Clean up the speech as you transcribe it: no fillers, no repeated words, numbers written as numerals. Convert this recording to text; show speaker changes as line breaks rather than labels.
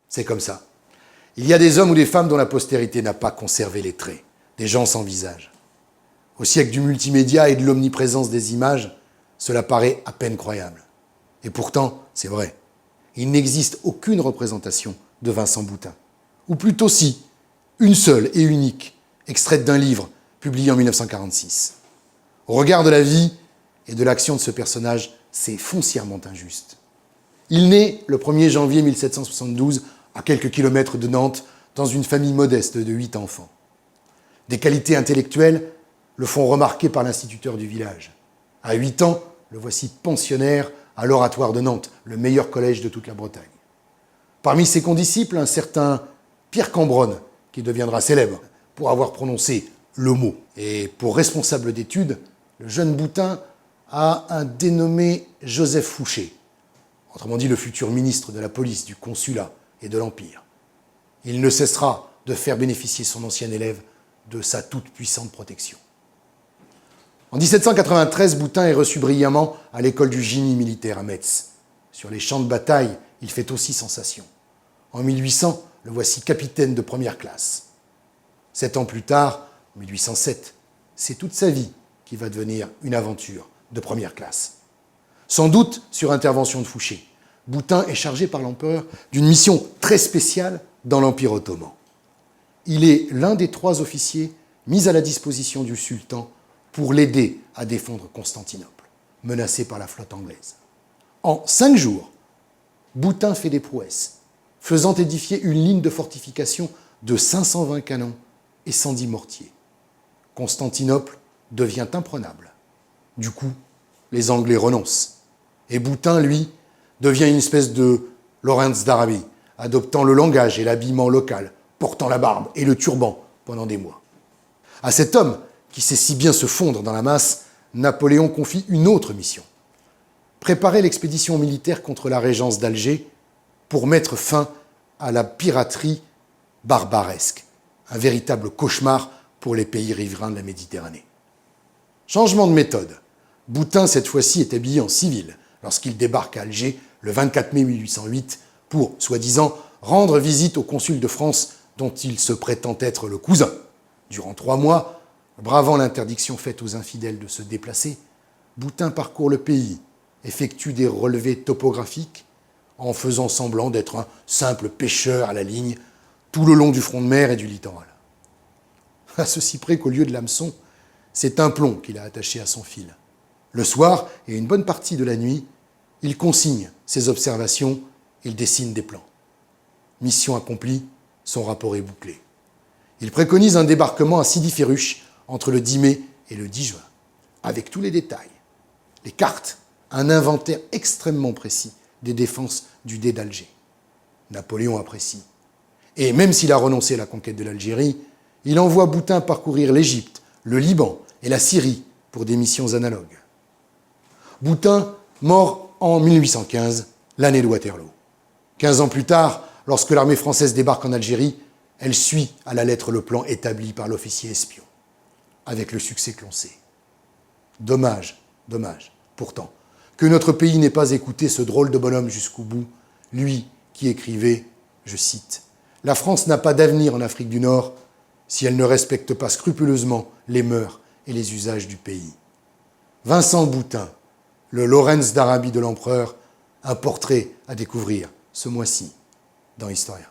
C'est comme ça. Il y a des hommes ou des femmes dont la postérité n'a pas conservé les traits, des gens sans visage. Au siècle du multimédia et de l'omniprésence des images, cela paraît à peine croyable. Et pourtant, c'est vrai. Il n'existe aucune représentation de Vincent Boutin. Ou plutôt si, une seule et unique, extraite d'un livre publié en 1946. Au regard de la vie et de l'action de ce personnage, c'est foncièrement injuste. Il naît le 1er janvier 1772 à quelques kilomètres de Nantes, dans une famille modeste de 8 enfants. Des qualités intellectuelles le font remarquer par l'instituteur du village. À 8 ans, le voici pensionnaire à l'Oratoire de Nantes, le meilleur collège de toute la Bretagne. Parmi ses condisciples, un certain Pierre Cambronne, qui deviendra célèbre pour avoir prononcé le mot. Et pour responsable d'études, le jeune Boutin a un dénommé Joseph Fouché, autrement dit le futur ministre de la police, du consulat et de l'Empire. Il ne cessera de faire bénéficier son ancien élève de sa toute-puissante protection. En 1793, Boutin est reçu brillamment à l'école du génie militaire à Metz. Sur les champs de bataille, il fait aussi sensation. En 1800, le voici capitaine de première classe. 7 ans plus tard, en 1807, c'est toute sa vie qui va devenir une aventure de première classe. Sans doute sur intervention de Fouché, Boutin est chargé par l'empereur d'une mission très spéciale dans l'Empire ottoman. Il est l'un des 3 officiers mis à la disposition du sultan pour l'aider à défendre Constantinople, menacé par la flotte anglaise. En 5 jours, Boutin fait des prouesses, faisant édifier une ligne de fortification de 520 canons et 110 mortiers. Constantinople devient imprenable. Du coup, les Anglais renoncent. Et Boutin, lui, devient une espèce de Lawrence d'Arabie, adoptant le langage et l'habillement local, portant la barbe et le turban pendant des mois. À cet homme, qui sait si bien se fondre dans la masse, Napoléon confie une autre mission. Préparer l'expédition militaire contre la régence d'Alger pour mettre fin à la piraterie barbaresque, un véritable cauchemar pour les pays riverains de la Méditerranée. Changement de méthode. Boutin, cette fois-ci, est habillé en civil lorsqu'il débarque à Alger le 24 mai 1808 pour, soi-disant, rendre visite au consul de France dont il se prétend être le cousin. Durant 3 mois, bravant l'interdiction faite aux infidèles de se déplacer, Boutin parcourt le pays, effectue des relevés topographiques en faisant semblant d'être un simple pêcheur à la ligne tout le long du front de mer et du littoral. À ceci près qu'au lieu de l'hameçon, c'est un plomb qu'il a attaché à son fil. Le soir et une bonne partie de la nuit, il consigne ses observations, il dessine des plans. Mission accomplie, son rapport est bouclé. Il préconise un débarquement à Sidi Ferruche entre le 10 mai et le 10 juin, avec tous les détails, les cartes, un inventaire extrêmement précis des défenses du dé d'Alger. Napoléon apprécie. Et même s'il a renoncé à la conquête de l'Algérie, il envoie Boutin parcourir l'Égypte, le Liban et la Syrie pour des missions analogues. Boutin, mort en 1815, l'année de Waterloo. 15 ans plus tard, lorsque l'armée française débarque en Algérie, elle suit à la lettre le plan établi par l'officier espion, avec le succès que l'on sait. Dommage, pourtant, que notre pays n'ait pas écouté ce drôle de bonhomme jusqu'au bout, lui qui écrivait, je cite, « La France n'a pas d'avenir en Afrique du Nord si elle ne respecte pas scrupuleusement les mœurs et les usages du pays. » Vincent Boutin, le Lawrence d'Arabie de l'empereur, un portrait à découvrir ce mois-ci dans Historia.